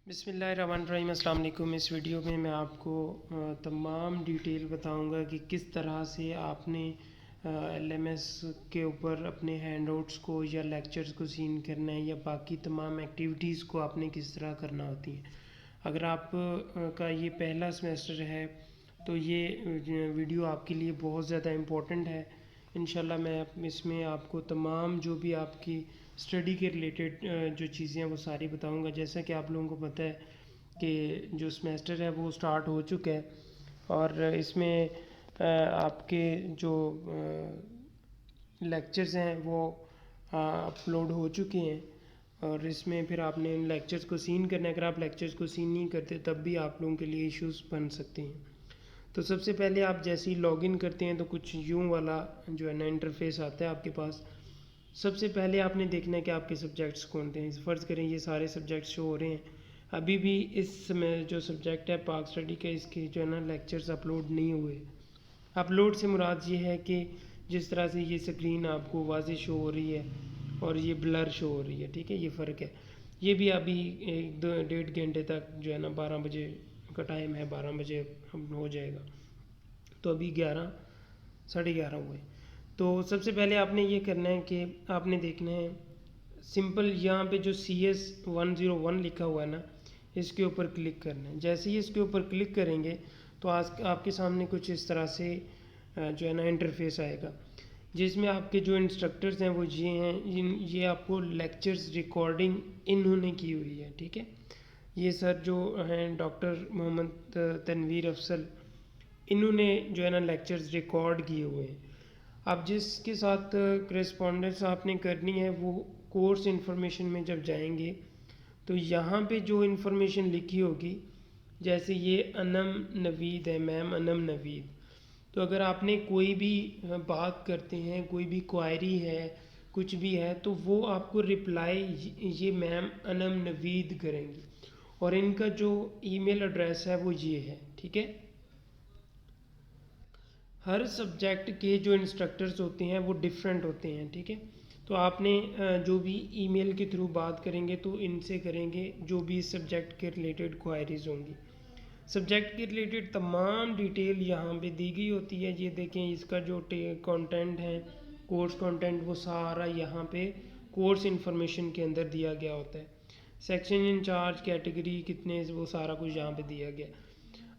बिस्मिल्लाहिर्रहमानिर्रहीम। अस्सलाम वालेकुम। इस वीडियो में मैं आपको तमाम डिटेल बताऊंगा कि किस तरह से आपने एलएमएस के ऊपर अपने हैंडआउट्स को या लेक्चर्स को सीन करना है या बाकी तमाम एक्टिविटीज़ को आपने किस तरह करना होती है। अगर आप का ये पहला सेमेस्टर है तो ये वीडियो आपके लिए बहुत ज़्यादा इम्पोर्टेंट है। इंशाल्लाह मैं इसमें आपको तमाम जो भी आपकी स्टडी के रिलेटेड जो चीज़ें हैं वो सारी बताऊंगा। जैसा कि आप लोगों को पता है कि जो सेमेस्टर है वो स्टार्ट हो चुका है और इसमें आपके जो लेक्चर्स हैं वो अपलोड हो चुके हैं और इसमें फिर आपने इन लेक्चर्स को सीन करना है। अगर आप लेक्चर्स को सीन नहीं करते तब भी आप लोगों के लिए इश्यूज़ बन सकते हैं। तो सबसे पहले आप जैसे ही लॉगिन करते हैं तो कुछ यूं वाला जो है ना इंटरफेस आता है आपके पास। सबसे पहले आपने देखना है कि आपके सब्जेक्ट्स कौन से हैं। फ़र्ज़ करें ये सारे सब्जेक्ट्स शो हो रहे हैं। अभी भी इस समय जो सब्जेक्ट है पाक स्टडी के, इसके जो है ना लेक्चर्स अपलोड नहीं हुए। अपलोड से मुराद ये है कि जिस तरह से ये स्क्रीन आपको वाज़ेह शो हो रही है और ये ब्लर शो हो रही है, ठीक है, ये फ़र्क है। ये भी अभी 1-1.5 घंटे तक जो है ना 12 बजे का टाइम है, 12 बजे हम हो जाएगा। तो अभी 11 साढ़े 11 हुए। तो सबसे पहले आपने ये करना है कि आपने देखना है सिंपल यहाँ पे जो CS101 लिखा हुआ है ना, इसके ऊपर क्लिक करना है। जैसे ही इसके ऊपर क्लिक करेंगे तो आज आपके सामने कुछ इस तरह से जो है ना इंटरफेस आएगा, जिसमें आपके जो इंस्ट्रक्टर्स हैं वो ये हैं। ये आपको लेक्चर्स रिकॉर्डिंग इन्होंने की हुई है, ठीक है। ये सर जो हैं डॉक्टर मोहम्मद तनवीर अफसल, इन्होंने जो है ना लेक्चर्स रिकॉर्ड किए हुए हैं। अब जिसके साथ करेस्पॉन्डेंस आपने करनी है वो कोर्स इन्फॉर्मेशन में जब जाएंगे तो यहाँ पे जो इन्फॉर्मेशन लिखी होगी, जैसे ये अनम नवीद है, मैम अनम नवीद। तो अगर आपने कोई भी बात करते हैं, कोई भी क्वायरी है, कुछ भी है, तो वो आपको रिप्लाई ये मैम अनम नवीद करेंगी और इनका जो ईमेल एड्रेस है वो ये है, ठीक है। हर सब्जेक्ट के जो इंस्ट्रक्टर्स होते हैं वो डिफरेंट होते हैं, ठीक है। तो आपने जो भी ईमेल के थ्रू बात करेंगे तो इनसे करेंगे जो भी इस सब्जेक्ट के रिलेटेड क्वायरीज होंगी। सब्जेक्ट के रिलेटेड तमाम डिटेल यहाँ पे दी गई होती है। ये देखें इसका जो कंटेंट है, कोर्स कंटेंट, वो सारा यहाँ पे कोर्स इन्फॉर्मेशन के अंदर दिया गया होता है। सेक्शन इंचार्ज, कैटेगरी कितने, वो सारा कुछ यहाँ पे दिया गया।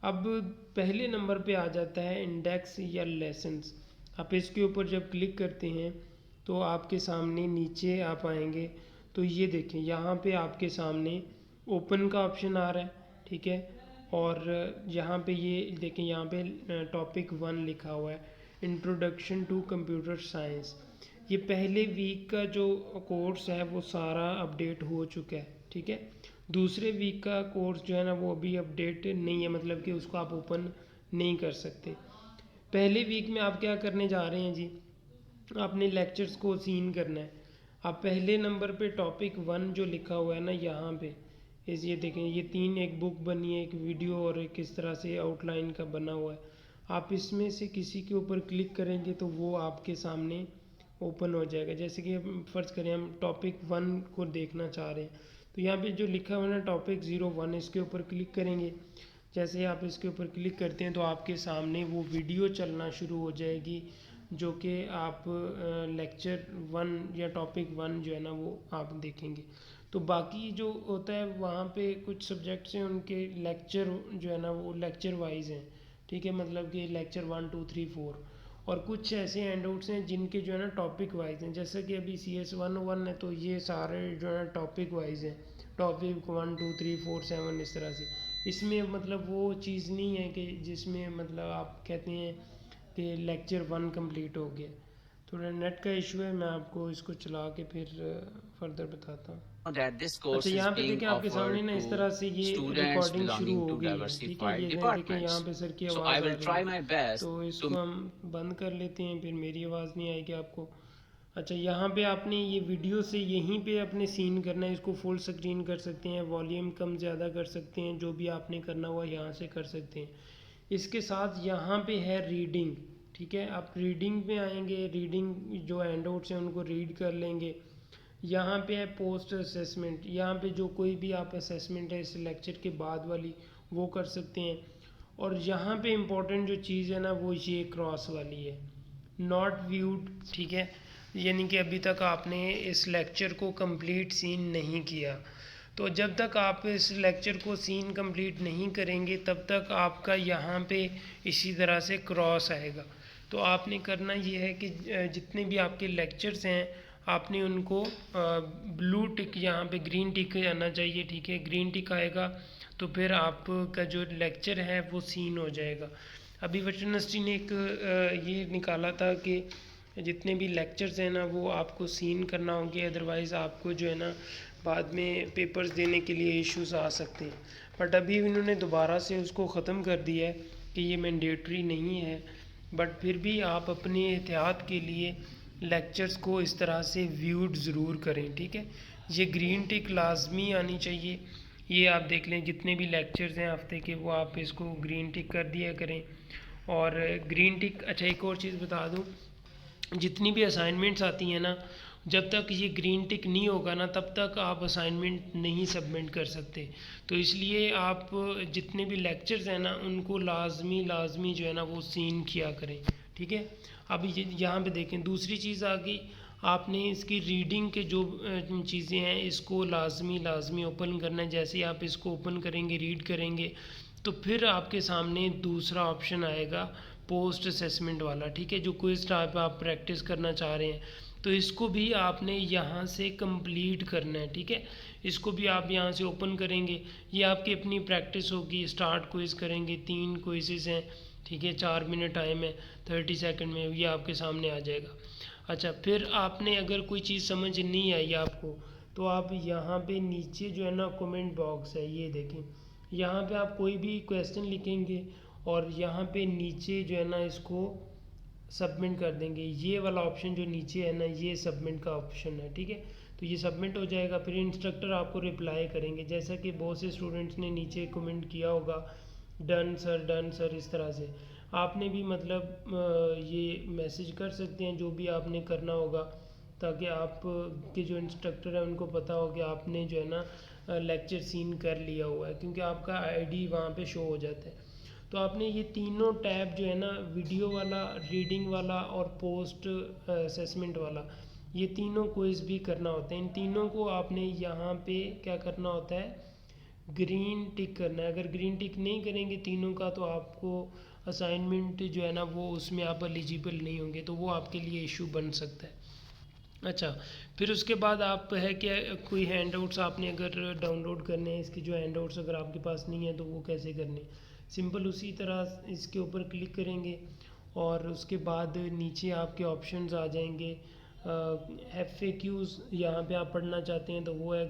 अब पहले नंबर पे आ जाता है इंडेक्स या लेसन्स। आप इसके ऊपर जब क्लिक करते हैं तो आपके सामने नीचे आप आएंगे तो ये देखें यहाँ पे आपके सामने ओपन का ऑप्शन आ रहा है, ठीक है। और यहाँ पे ये देखें, यहाँ पे टॉपिक 1 लिखा हुआ है, इंट्रोडक्शन टू कंप्यूटर साइंस। ये पहले वीक का जो कोर्स है वो सारा अपडेट हो चुका है, ठीक है। दूसरे वीक का कोर्स जो है ना वो अभी अपडेट नहीं है, मतलब कि उसको आप ओपन नहीं कर सकते। पहले वीक में आप क्या करने जा रहे हैं जी, आपने लेक्चर्स को सीन करना है। आप पहले नंबर पे टॉपिक 1 जो लिखा हुआ है ना यहाँ पे, इस ये देखें, ये 3 एक बुक बनी है, एक वीडियो और एक इस तरह से आउटलाइन का बना हुआ है। आप इसमें से किसी के ऊपर क्लिक करेंगे तो वो आपके सामने ओपन हो जाएगा। जैसे कि फ़र्ज़ करें हम टॉपिक 1 को देखना चाह रहे हैं तो यहाँ पे जो लिखा हुआ है ना टॉपिक 01, इसके ऊपर क्लिक करेंगे। जैसे ही आप इसके ऊपर क्लिक करते हैं तो आपके सामने वो वीडियो चलना शुरू हो जाएगी जो कि आप लेक्चर 1 या टॉपिक 1 जो है ना वो आप देखेंगे। तो बाकी जो होता है वहाँ पे कुछ सब्जेक्ट्स हैं उनके लेक्चर जो है ना वो लेक्चर वाइज हैं, ठीक है, मतलब कि लेक्चर 1 2 3 4। और कुछ ऐसे हैंडआउट्स हैं जिनके जो है ना टॉपिक वाइज हैं, जैसे कि अभी CS101 है तो ये सारे जो है ना टॉपिक वाइज हैं, टॉपिक 1 2 3 4 7 इस तरह से। इसमें मतलब वो चीज़ नहीं है कि जिसमें मतलब आप कहते हैं कि लेक्चर 1 कंप्लीट हो गया। थोड़ा नेट का इशू है, मैं आपको इसको चला के फिर फर्दर बताता हूँ। that this अच्छा, course is यहाँ पे being देखें आपके सामने offered ना इस to तरह से ये students रिकॉर्डिंग शुरू belonging हो to गई है, ठीक है। diversified ये देखें यहाँ departments. पे सर की So I आवाज़ आ will रही try है, my best तो इसको to हम बंद कर लेते हैं, फिर मेरी आवाज़ नहीं आएगी आपको। अच्छा, यहाँ पे आपने ये वीडियो से यहीं पे अपने सीन करना है, इसको फुल स्क्रीन कर सकते हैं, वॉल्यूम कम ज़्यादा कर सकते हैं, जो भी आपने करना हुआ यहाँ से कर सकते हैं। इसके साथ यहाँ पे है रीडिंग, ठीक है। आप रीडिंग पे आएंगे, रीडिंग जो हैंडआउट्स हैं उनको रीड कर लेंगे। यहाँ पे है पोस्ट असेसमेंट, यहाँ पे जो कोई भी आप असेसमेंट है इस लेक्चर के बाद वाली वो कर सकते हैं। और यहाँ पे इम्पोर्टेंट जो चीज़ है ना वो ये क्रॉस वाली है, नॉट व्यूड, ठीक है। यानी कि अभी तक आपने इस लेक्चर को कंप्लीट सीन नहीं किया, तो जब तक आप इस लेक्चर को सीन कंप्लीट नहीं करेंगे तब तक आपका यहाँ पे इसी तरह से क्रॉस आएगा। तो आपने करना ये है कि जितने भी आपके लेक्चर्स हैं आपने उनको ब्लू टिक, यहाँ पे ग्रीन टिक आना चाहिए, ठीक है। ग्रीन टिक आएगा तो फिर आपका जो लेक्चर है वो सीन हो जाएगा। अभी वचनश्री ने एक ये निकाला था कि जितने भी लेक्चर्स हैं ना वो आपको सीन करना होंगे, अदरवाइज़ आपको जो है ना बाद में पेपर्स देने के लिए इश्यूज आ सकते हैं। बट अभी इन्होंने दोबारा से उसको ख़त्म कर दिया है कि ये मैंडेटरी नहीं है, बट फिर भी आप अपने एहतियात के लिए लेक्चर्स को इस तरह से व्यूड ज़रूर करें, ठीक है। ये ग्रीन टिक लाजमी आनी चाहिए। ये आप देख लें जितने भी लेक्चर्स हैं हफ्ते के वो आप इसको ग्रीन टिक कर दिया करें। और ग्रीन टिक, अच्छा एक और चीज़ बता दूं, जितनी भी असाइनमेंट्स आती हैं ना, जब तक ये ग्रीन टिक नहीं होगा ना तब तक आप असाइनमेंट नहीं सबमिट कर सकते। तो इसलिए आप जितने भी लेक्चर्स हैं ना उनको लाजमी जो है ना वो सीन किया करें, ठीक है। अब ये यहाँ पे देखें दूसरी चीज़ आ गई, आपने इसकी रीडिंग के जो चीज़ें हैं इसको लाजमी ओपन करना है। जैसे ही आप इसको ओपन करेंगे, रीड करेंगे, तो फिर आपके सामने दूसरा ऑप्शन आएगा पोस्ट असेसमेंट वाला, ठीक है, जो क्विज टाइप आप प्रैक्टिस करना चाह रहे हैं। तो इसको भी आपने यहाँ से कंप्लीट करना है, ठीक है। इसको भी आप यहाँ से ओपन करेंगे, ये आपकी अपनी प्रैक्टिस होगी। स्टार्ट क्विज करेंगे, 3 क्विजेस हैं, ठीक है, 4 मिनट टाइम है, 30 सेकंड में ये आपके सामने आ जाएगा। अच्छा, फिर आपने अगर कोई चीज़ समझ नहीं आई आपको तो आप यहाँ पे नीचे जो है ना कमेंट बॉक्स है, ये देखें, यहाँ पे आप कोई भी क्वेश्चन लिखेंगे और यहाँ पे नीचे जो है ना इसको सबमिट कर देंगे। ये वाला ऑप्शन जो नीचे है ना ये सबमिट का ऑप्शन है, ठीक है। तो ये सबमिट हो जाएगा, फिर इंस्ट्रक्टर आपको रिप्लाई करेंगे। जैसा कि बहुत से स्टूडेंट्स ने नीचे कमेंट किया होगा डन सर, इस तरह से आपने भी मतलब ये मैसेज कर सकते हैं जो भी आपने करना होगा, ताकि आप के जो इंस्ट्रक्टर है उनको पता हो कि आपने जो है ना लेक्चर सीन कर लिया हुआ है, क्योंकि आपका आईडी वहाँ पे शो हो जाता है। तो आपने ये तीनों टैब जो है ना, वीडियो वाला, रीडिंग वाला और पोस्ट असेसमेंट वाला, ये तीनों क्विज भी करना होता है। इन तीनों को आपने यहाँ पे क्या करना होता है, ग्रीन टिक करना है। अगर ग्रीन टिक नहीं करेंगे तीनों का तो आपको असाइनमेंट जो है ना वो उसमें आप एलिजिबल नहीं होंगे, तो वो आपके लिए इशू बन सकता है। अच्छा, फिर उसके बाद आप है कि कोई हैंडआउट्स आपने अगर डाउनलोड करने हैं, इसके जो हैंडआउट्स अगर आपके पास नहीं है तो वो कैसे करने, सिंपल उसी तरह इसके ऊपर क्लिक करेंगे और उसके बाद नीचे आपके ऑप्शंस आ जाएंगे। FAQs यहाँ पे आप पढ़ना चाहते हैं तो वो है,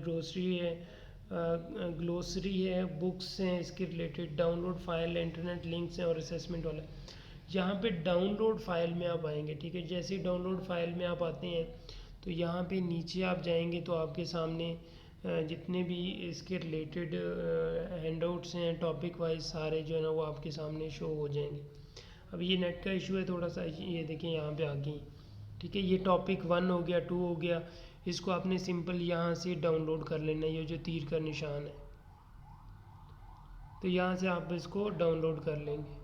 ग्लोसरी है, बुक्स हैं इसके related, download file, internet links हैं और असेसमेंट वाला। यहाँ पे डाउनलोड फाइल में आप आएंगे, ठीक है। जैसे ही डाउनलोड फाइल में आप आते हैं तो यहाँ पे नीचे आप जाएंगे तो आपके सामने जितने भी इसके रिलेटेड हैंडआउट्स हैं टॉपिक वाइज सारे जो है ना वो आपके सामने शो हो जाएंगे। अब ये नेट का इशू है थोड़ा सा, ये देखें यहाँ पे आ गई, ठीक है। ये टॉपिक 1 हो गया, 2 हो गया, इसको आपने सिंपल यहाँ से डाउनलोड कर लेना है, ये जो तीर का निशान है, तो यहाँ से आप इसको डाउनलोड कर लेंगे।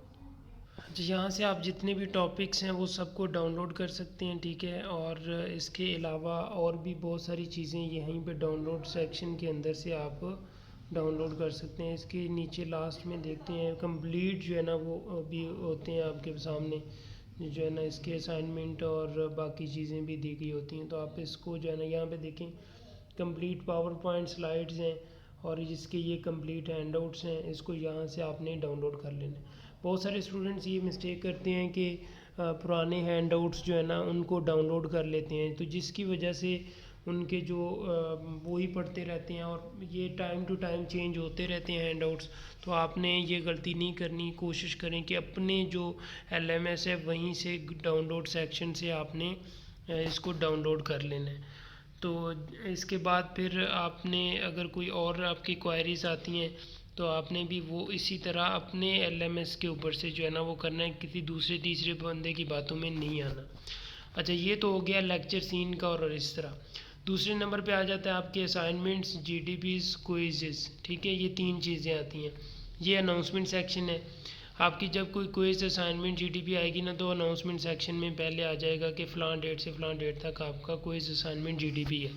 यहाँ से आप जितने भी टॉपिक्स हैं वो सबको डाउनलोड कर सकते हैं, ठीक है। और इसके अलावा और भी बहुत सारी चीज़ें यहीं पे डाउनलोड सेक्शन के अंदर से आप डाउनलोड कर सकते हैं। इसके नीचे लास्ट में देखते हैं कंप्लीट जो है ना वो भी होते हैं आपके सामने, जो है ना इसके असाइनमेंट और बाकी चीज़ें भी दी गई होती हैं। तो आप इसको जो है ना यहाँ पे देखें, कंप्लीट पावर पॉइंट स्लाइड्स हैं और जिसके ये कंप्लीट हैंडआउट्स हैं, इसको यहाँ से आपने डाउनलोड कर लेना है। बहुत सारे स्टूडेंट्स ये मिस्टेक करते हैं कि पुराने हैंडआउट्स जो है ना उनको डाउनलोड कर लेते हैं, तो जिसकी वजह से उनके जो वो ही पढ़ते रहते हैं और ये टाइम टू टाइम चेंज होते रहते हैं हैंडआउट्स। तो आपने ये गलती नहीं करनी, कोशिश करें कि अपने जो LMS है वहीं से डाउनलोड सेक्शन से आपने इसको डाउनलोड कर लेना है। तो इसके बाद फिर आपने अगर कोई और आपकी क्वायरीज आती हैं तो आपने भी वो इसी तरह अपने LMS के ऊपर से जो है ना वो करना है, किसी दूसरे तीसरे बंदे की बातों में नहीं आना। अच्छा, ये तो हो गया लेक्चर सीन का और इस तरह। दूसरे नंबर पे आ जाता है आपके असाइनमेंट्स, जीडीपीज, क्विज़ेस, ठीक है। ये 3 चीज़ें आती हैं। ये अनाउंसमेंट सेक्शन है। आपकी जब कोई क्विज, असाइनमेंट, जीडीपी आएगी ना, तो अनाउंसमेंट सेक्शन में पहले आ जाएगा कि फ़लाँ डेट से फ़लाँ डेट तक आपका क्विज, असाइनमेंट, जीडीपी है।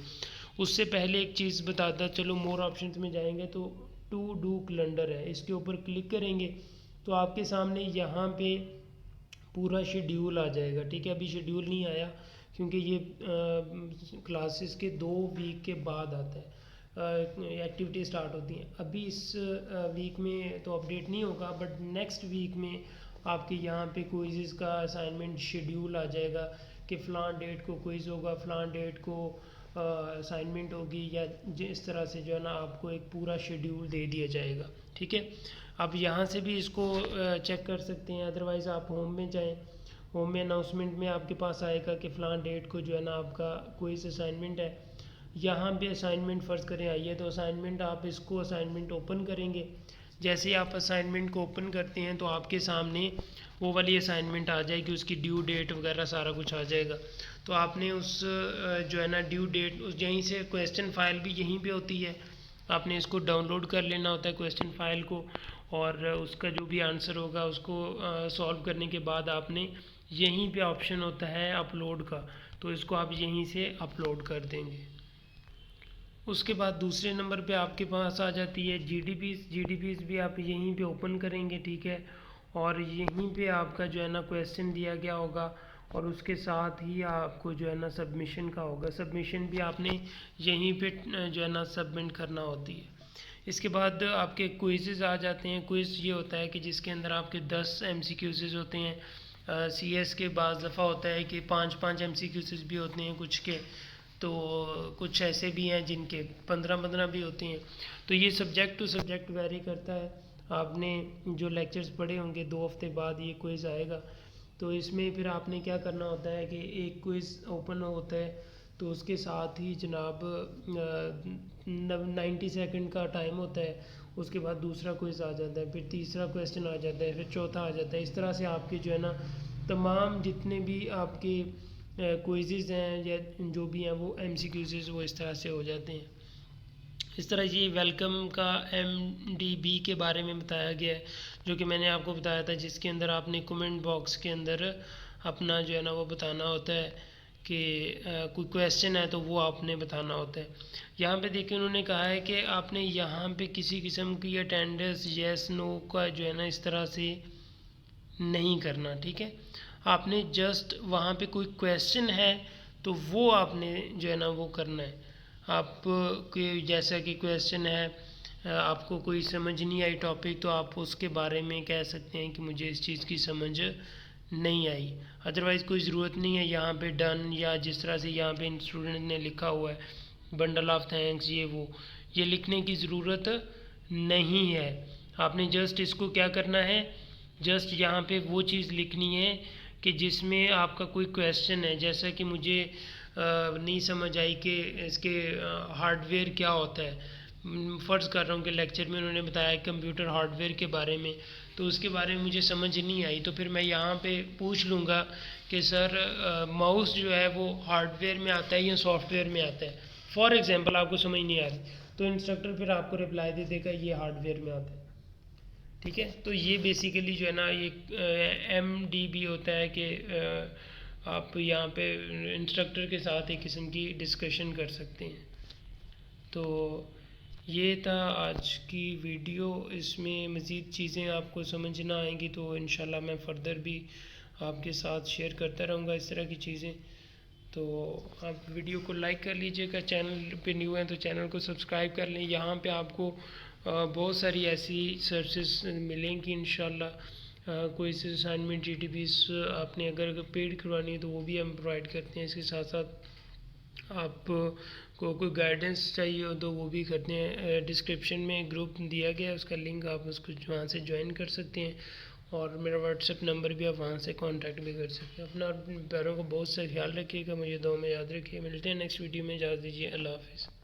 उससे पहले एक चीज़ बताता, चलो मोर ऑप्शंस में जाएंगे तो टू डू कैलेंडर है, इसके ऊपर क्लिक करेंगे तो आपके सामने यहाँ पे पूरा शेड्यूल आ जाएगा, ठीक है। अभी शेड्यूल नहीं आया क्योंकि ये क्लासेस के 2 वीक के बाद आता है, एक्टिविटी स्टार्ट होती हैं। अभी इस वीक में तो अपडेट नहीं होगा, बट नेक्स्ट वीक में आपके यहाँ पे क्विज़ का असाइनमेंट शेड्यूल आ जाएगा कि फ़लाँ डेट को क्विज़ होगा, फ़लाँ डेट को असाइनमेंट होगी, या इस तरह से जो है ना आपको एक पूरा शेड्यूल दे दिया जाएगा, ठीक है। आप यहाँ से भी इसको चेक कर सकते हैं, अदरवाइज़ आप होम में जाएं। होम में अनाउंसमेंट में आपके पास आएगा कि फ़लाँ डेट को जो है ना आपका क्विज़ असाइनमेंट है। यहाँ पे असाइनमेंट फ़र्ज़ करें आई है, तो असाइनमेंट आप इसको असाइनमेंट ओपन करेंगे। जैसे ही आप असाइनमेंट को ओपन करते हैं तो आपके सामने वो वाली असाइनमेंट आ जाएगी, उसकी ड्यू डेट वगैरह सारा कुछ आ जाएगा। तो आपने उस जो है ना ड्यू डेट, उस यहीं से क्वेश्चन फाइल भी यहीं पे होती है, आपने इसको डाउनलोड कर लेना होता है क्वेश्चन फाइल को, और उसका जो भी आंसर होगा उसको सॉल्व करने के बाद आपने यहीं पे ऑप्शन होता है अपलोड का, तो इसको आप यहीं से अपलोड कर देंगे। उसके बाद दूसरे नंबर पे आपके पास आ जाती है जीडीपीज भी आप यहीं पे ओपन करेंगे, ठीक है। और यहीं पे आपका जो है ना क्वेश्चन दिया गया होगा, और उसके साथ ही आपको जो है ना सबमिशन का होगा। सबमिशन भी आपने यहीं पे जो है ना सबमिट करना होती है। इसके बाद आपके क्विज़ेज़ आ जाते हैं। क्विज़ ये होता है कि जिसके अंदर आपके 10 एमसीक्यूज़ होते हैं। सीएस के बाज़ दफ़ा होता है कि 5-5 एमसीक्यूज़ भी होते हैं कुछ के, तो कुछ ऐसे भी हैं जिनके 15-15 भी होते हैं। तो ये सब्जेक्ट टू सब्जेक्ट वेरी करता है। आपने जो लेक्चर्स पढ़े होंगे 2 हफ्ते बाद ये क्विज़ आएगा, तो इसमें फिर आपने क्या करना होता है कि एक क्विज़ ओपन होता है तो उसके साथ ही जनाब 90 सेकंड का टाइम होता है, उसके बाद दूसरा क्विज़ आ जाता है, फिर तीसरा क्वेश्चन आ जाता है, फिर चौथा आ जाता है। इस तरह से आपके जो है ना तमाम जितने भी आपके क्विज़ेज़ हैं या जो भी हैं वो एमसीक्यूज़ वो इस तरह से हो जाते हैं। इस तरह ये वेलकम का एमडीबी के बारे में बताया गया है, जो कि मैंने आपको बताया था, जिसके अंदर आपने कमेंट बॉक्स के अंदर अपना जो है ना वो बताना होता है कि कोई क्वेश्चन है तो वो आपने बताना होता है। यहाँ पे देखिए उन्होंने कहा है कि आपने यहाँ पे किसी किस्म की अटेंडेंस येस नो का जो है ना इस तरह से नहीं करना, ठीक है। आपने जस्ट वहाँ पे कोई क्वेश्चन है तो वो आपने जो है ना वो करना है। आप जैसा कि क्वेश्चन है, आपको कोई समझ नहीं आई टॉपिक, तो आप उसके बारे में कह सकते हैं कि मुझे इस चीज़ की समझ नहीं आई। अदरवाइज़ कोई ज़रूरत नहीं है यहाँ पे डन, या जिस तरह से यहाँ पे स्टूडेंट ने लिखा हुआ है बंडल ऑफ थैंक्स, ये लिखने की ज़रूरत नहीं है। आपने जस्ट इसको क्या करना है, जस्ट यहाँ पे वो चीज़ लिखनी है कि जिसमें आपका कोई क्वेश्चन है, जैसा कि मुझे नहीं समझ आई कि इसके हार्डवेयर क्या होता है। फ़र्ज़ कर रहा हूँ कि लेक्चर में उन्होंने बताया कंप्यूटर हार्डवेयर के बारे में, तो उसके बारे में मुझे समझ नहीं आई, तो फिर मैं यहाँ पे पूछ लूँगा कि सर माउस जो है वो हार्डवेयर में आता है या सॉफ्टवेयर में आता है। फॉर एग्ज़ाम्पल आपको समझ नहीं आ रही, तो इंस्ट्रक्टर फिर आपको रिप्लाई दे देगा ये हार्डवेयर में आता है, ठीक है। तो ये बेसिकली जो है ना ये एमडीबी होता है कि आप यहाँ पे इंस्ट्रक्टर के साथ एक किस्म की डिस्कशन कर सकते हैं। तो ये था आज की वीडियो। इसमें मज़ीद चीज़ें आपको समझ ना आएंगी तो इंशाल्लाह मैं फ़र्दर भी आपके साथ शेयर करता रहूँगा इस तरह की चीज़ें। तो आप वीडियो को लाइक कर लीजिएगा, चैनल पे न्यू हैं तो चैनल को सब्सक्राइब कर लें। यहाँ पे आपको बहुत सारी ऐसी सर्विसेज मिलेंगी इंशाल्लाह। कोई से असाइनमेंट जीटीपीस आपने अगर पेड करवानी है तो वो भी हम प्रोवाइड करते हैं। इसके साथ साथ आपको कोई गाइडेंस चाहिए हो तो वो भी करते हैं। डिस्क्रिप्शन में ग्रुप दिया गया है, उसका लिंक आप उसको वहाँ से ज्वाइन कर सकते हैं, और मेरा व्हाट्सएप नंबर भी आप वहाँ से कांटेक्ट भी कर सकते हैं। अपना पैरों को बहुत सा ख्याल रखिएगा, मुझे दुआ में याद रखिए। मिलते हैं नेक्स्ट वीडियो में, इजाज़त दीजिए, अल्लाह हाफ़िज़।